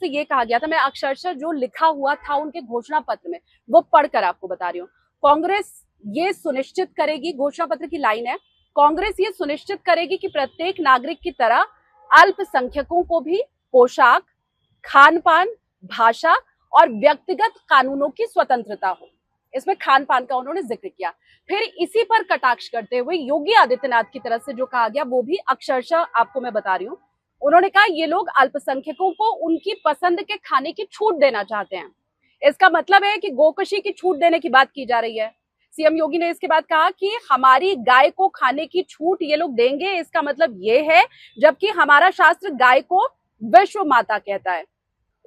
से ये कहा गया था, मैं अक्षरशः जो लिखा हुआ था उनके घोषणा पत्र में वो पढ़कर आपको बता रही हूँ। कांग्रेस ये सुनिश्चित करेगी, घोषणा पत्र की लाइन है, कांग्रेस ये सुनिश्चित करेगी कि प्रत्येक नागरिक की तरह अल्पसंख्यकों को भी पोशाक, खान पान, भाषा और व्यक्तिगत कानूनों की स्वतंत्रता हो। इसमें खान पान का उन्होंने जिक्र किया। फिर इसी पर कटाक्ष करते हुए योगी आदित्यनाथ की तरफ से जो कहा गया वो भी अक्षरशः आपको मैं बता रही हूँ। उन्होंने कहा ये लोग अल्पसंख्यकों को उनकी पसंद के खाने की छूट देना चाहते हैं। इसका मतलब है कि गोकशी की छूट देने की बात की जा रही है। सीएम योगी ने इसके बाद कहा कि हमारी गाय को खाने की छूट ये लोग देंगे, इसका मतलब ये है, जबकि हमारा शास्त्र गाय को विश्व माता कहता है,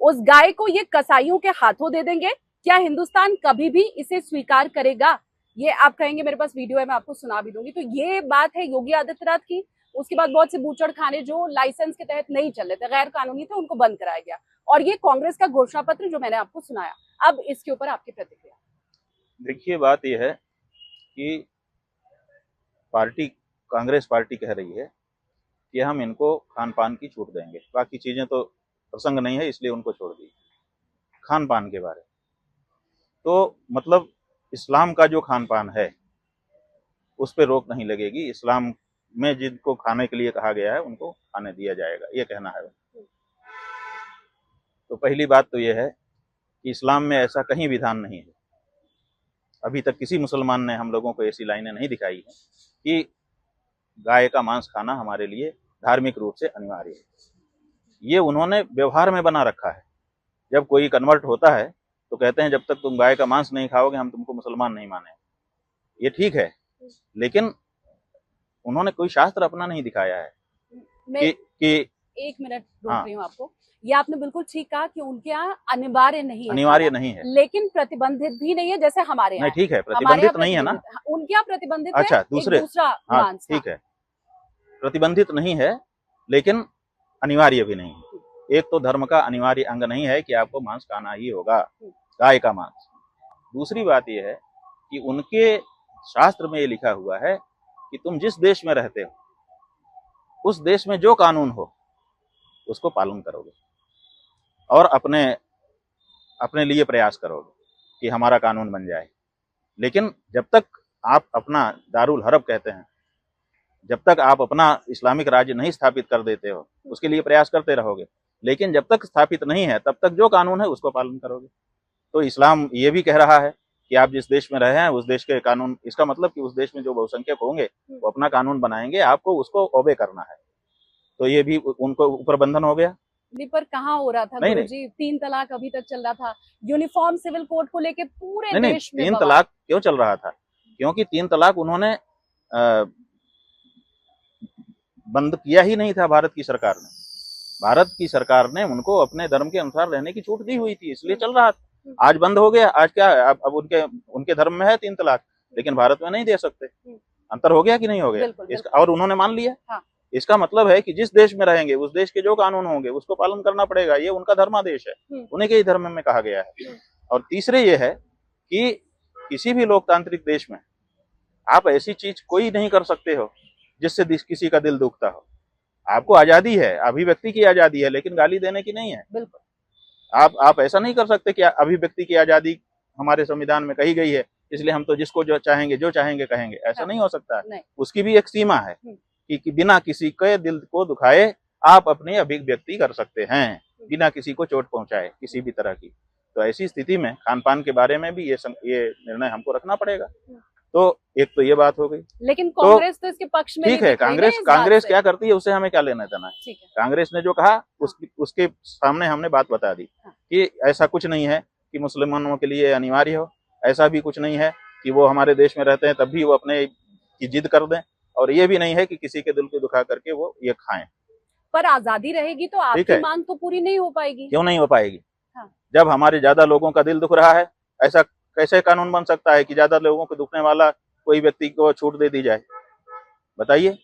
उस गाय को ये कसाईयों के हाथों दे देंगे। क्या हिंदुस्तान कभी भी इसे स्वीकार करेगा? ये आप कहेंगे मेरे पास वीडियो है, मैं आपको सुना भी दूंगी। तो ये बात है योगी आदित्यनाथ की। उसके बाद बहुत से बूचड़ खाने जो लाइसेंस के तहत नहीं चल रहे थे, गैर कानूनी थे, उनको बंद कराया गया। और ये कांग्रेस का घोषणा पत्र जो मैंने आपको सुनाया। अब इसके ऊपर आपकी प्रतिक्रिया। देखिए, बात यह है कि कांग्रेस पार्टी कह रही है कि हम इनको खान पान की छूट देंगे, बाकी चीजें तो प्रसंग नहीं है इसलिए उनको छोड़ दी। खान पान के बारे तो मतलब इस्लाम का जो खान पान है उस पर रोक नहीं लगेगी। इस्लाम में जिनको खाने के लिए कहा गया है उनको खाने दिया जाएगा, ये कहना है। तो पहली बात तो यह है कि इस्लाम में ऐसा कहीं विधान नहीं है। अभी तक किसी मुसलमान ने हम लोगों को ऐसी लाइनें नहीं दिखाई है कि गाय का मांस खाना हमारे लिए धार्मिक रूप से अनिवार्य है। ये उन्होंने व्यवहार में बना रखा है। जब कोई कन्वर्ट होता है तो कहते हैं जब तक तुम गाय का मांस नहीं खाओगे हम तुमको मुसलमान नहीं मानेंगे। ये ठीक है, लेकिन उन्होंने कोई शास्त्र अपना नहीं दिखाया है कि एक मिनट रोक रही हूँ आपको। ये आपने बिल्कुल ठीक कहा कि उनके यहाँ अनिवार्य नहीं है, लेकिन प्रतिबंधित भी नहीं है जैसे हमारे यहाँ। ठीक है, प्रतिबंधित नहीं है ना, उनके यहाँ प्रतिबंधित अच्छा, है, दूसरा मांस। ठीक है, प्रतिबंधित नहीं है लेकिन अनिवार्य भी नहीं है। एक तो धर्म का अनिवार्य अंग नहीं है कि आपको मांस खाना ही होगा, गाय का मांस। दूसरी बात यह है कि उनके शास्त्र में ये लिखा हुआ है कि तुम जिस देश में रहते हो उस देश में जो कानून हो उसको पालन करोगे और अपने लिए प्रयास करोगे कि हमारा कानून बन जाए। लेकिन जब तक आप अपना दारुल हरब कहते हैं, जब तक आप अपना इस्लामिक राज्य नहीं स्थापित कर देते हो उसके लिए प्रयास करते रहोगे, लेकिन जब तक स्थापित नहीं है तब तक जो कानून है उसको पालन करोगे। तो इस्लाम ये भी कह रहा है कि आप जिस देश में रहे हैं उस देश के कानून, इसका मतलब कि उस देश में जो बहुसंख्यक होंगे वो अपना कानून बनाएंगे, आपको उसको ओबे करना है। तो ये भी उनको ऊपर बंधन हो गया। पर कहाँ हो रहा था गुरुजी? 3 तलाक अभी तक चल रहा था, यूनिफॉर्म सिविल कोड को लेके पूरे देश में 3 तलाक क्यों चल रहा था? क्योंकि 3 तलाक उन्होंने बंद किया ही नहीं था भारत की सरकार ने। भारत की सरकार ने उनको अपने धर्म के अनुसार रहने की छूट दी हुई थी, इसलिए चल रहा था। आज बंद हो गया। आज क्या है, अब उनके धर्म में है 3 तलाक, लेकिन भारत में नहीं दे सकते। अंतर हो गया कि नहीं हो गया? और उन्होंने मान लिया। हाँ। इसका मतलब है कि जिस देश में रहेंगे उस देश के जो कानून होंगे उसको पालन करना पड़ेगा। ये उनका धर्मादेश है, उन्हीं के ही धर्म में कहा गया है। और तीसरे ये है कि किसी भी लोकतांत्रिक देश में आप ऐसी चीज कोई नहीं कर सकते हो जिससे किसी का दिल दुखता हो। आपको आजादी है, अभिव्यक्ति की आजादी है, लेकिन गाली देने की नहीं है। बिल्कुल। आप ऐसा नहीं कर सकते कि अभिव्यक्ति की आजादी हमारे संविधान में कही गई है इसलिए हम तो जिसको जो चाहेंगे कहेंगे, ऐसा नहीं हो सकता है। उसकी भी एक सीमा है कि बिना किसी के दिल को दुखाए आप अपनी अभिव्यक्ति कर सकते हैं, बिना किसी को चोट पहुंचाए किसी भी तरह की। तो ऐसी स्थिति में खान पान के बारे में भी ये निर्णय हमको रखना पड़ेगा। तो एक तो ये बात हो गई, लेकिन कांग्रेस तो इसके पक्ष में ठीक है। कांग्रेस क्या करती है उससे हमें क्या लेना देना है। कांग्रेस ने जो कहा उसके सामने हमने बात बता दी कि ऐसा कुछ नहीं है कि मुसलमानों के लिए अनिवार्य हो, ऐसा भी कुछ नहीं है कि वो हमारे देश में रहते हैं तब भी वो अपने की जिद कर दें, और ये भी नहीं है कि किसी के दिल को दुखा करके वो ये खाएं। पर आजादी रहेगी तो आपकी मांग तो पूरी नहीं हो पाएगी। क्यों नहीं हो पाएगी? जब हमारे ज्यादा लोगों का दिल दुख रहा है, ऐसा कैसे कानून बन सकता है कि ज्यादा लोगों को दुखने वाला कोई व्यक्ति को छूट दे दी जाए? बताइए।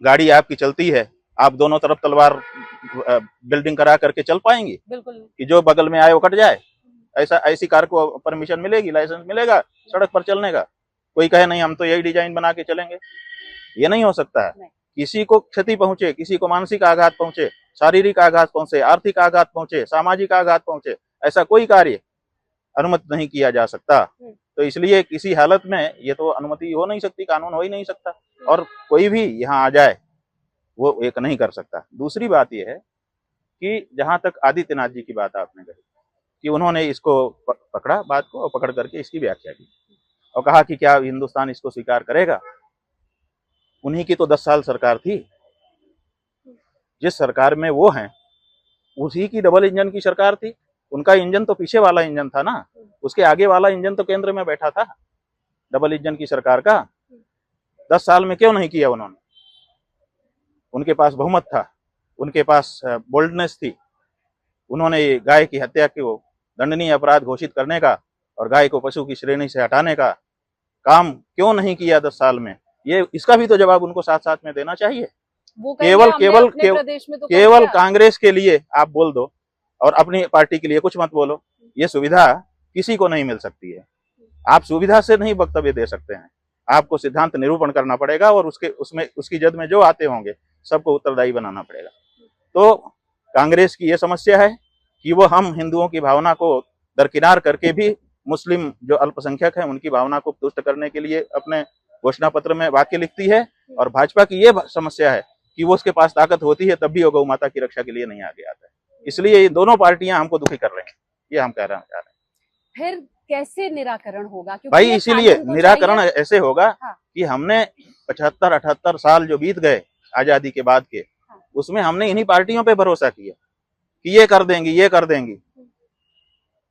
गाड़ी आपकी चलती है, आप दोनों तरफ तलवार बिल्डिंग करा करके चल पाएंगी? बिल्कुल। कि जो बगल में आए वो कट जाए? ऐसी कार को परमिशन मिलेगी, लाइसेंस मिलेगा सड़क पर चलने का? कोई कहे नहीं हम तो यही डिजाइन बना के चलेंगे, ये नहीं हो सकता है। किसी को क्षति पहुंचे, किसी को मानसिक आघात पहुंचे, शारीरिक आघात पहुंचे, आर्थिक आघात पहुंचे, सामाजिक आघात पहुंचे, ऐसा कोई कार्य अनुमति नहीं किया जा सकता। तो इसलिए किसी हालत में ये तो अनुमति हो नहीं सकती, कानून हो ही नहीं सकता, और कोई भी यहाँ आ जाए वो एक नहीं कर सकता। दूसरी बात यह है कि जहां तक आदित्यनाथ जी की बात आपने कही कि उन्होंने इसको पकड़ा बात को और पकड़ करके इसकी व्याख्या की और कहा कि क्या हिंदुस्तान इसको स्वीकार करेगा। उन्हीं की तो 10 साल सरकार थी, जिस सरकार में वो हैं उसी की डबल इंजन की सरकार थी। उनका इंजन तो पीछे वाला इंजन था ना, उसके आगे वाला इंजन तो केंद्र में बैठा था डबल इंजन की सरकार का। 10 साल में क्यों नहीं किया उन्होंने? उनके पास बहुमत था, उनके पास बोल्डनेस थी। उन्होंने गाय की हत्या को दंडनीय अपराध घोषित करने का और गाय को पशु की श्रेणी से हटाने का काम क्यों नहीं किया 10 साल में? ये इसका भी तो जवाब उनको साथ साथ में देना चाहिए। वो केवल कांग्रेस के लिए आप बोल दो और अपनी पार्टी के लिए कुछ मत बोलो, ये सुविधा किसी को नहीं मिल सकती है। आप सुविधा से नहीं वक्तव्य दे सकते हैं, आपको सिद्धांत निरूपण करना पड़ेगा और उसकी जद में जो आते होंगे सबको उत्तरदायी बनाना पड़ेगा। तो कांग्रेस की ये समस्या है कि वो हम हिंदुओं की भावना को दरकिनार करके भी मुस्लिम जो अल्पसंख्यक है उनकी भावना को तुष्ट करने के लिए अपने घोषणा पत्र में वाक्य लिखती है। और भाजपा की ये समस्या है कि वो उसके पास ताकत होती है तब भी वो गौ माता की रक्षा के लिए नहीं आगे आता है। इसलिए ये दोनों पार्टियां हमको दुखी कर रहे हैं, ये हम कहना चाह रहे हैं। फिर कैसे निराकरण होगा? भाई इसीलिए निराकरण ऐसे होगा कि हमने 75-78 साल जो बीत गए आजादी के बाद के, उसमें हमने इन्हीं पार्टियों पे भरोसा किया कि ये कर देंगी, ये कर देंगी।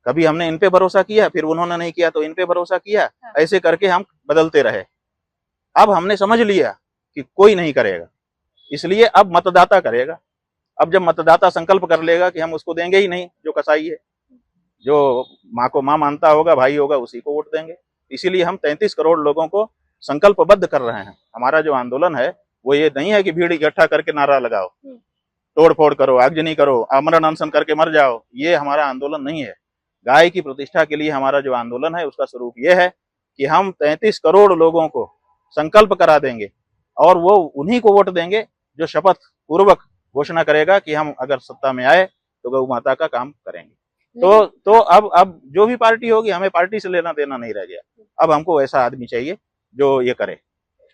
कभी हमने इन पे भरोसा किया, फिर उन्होंने नहीं किया तो इन पे भरोसा किया, ऐसे करके हम बदलते रहे। अब हमने समझ लिया कि कोई नहीं करेगा, इसलिए अब मतदाता करेगा। अब जब मतदाता संकल्प कर लेगा कि हम उसको देंगे ही नहीं जो कसाई है, जो माँ को माँ मानता होगा, भाई होगा, उसी को वोट देंगे। इसीलिए हम 33 करोड़ लोगों को संकल्पबद्ध कर रहे हैं। हमारा जो आंदोलन है वो ये नहीं है कि भीड़ इकट्ठा करके नारा लगाओ, तोड़ फोड़ करो, आगजनी करो, आमरण अनशन करके मर जाओ, ये हमारा आंदोलन नहीं है। गाय की प्रतिष्ठा के लिए हमारा जो आंदोलन है उसका स्वरूप ये है कि हम 33 करोड़ लोगों को संकल्प करा देंगे और वो उन्हीं को वोट देंगे जो शपथ पूर्वक घोषणा करेगा कि हम अगर सत्ता में आए तो गौ माता का काम करेंगे। तो अब जो भी पार्टी होगी, हमें पार्टी से लेना देना नहीं रह गया। अब हमको ऐसा आदमी चाहिए जो ये करे।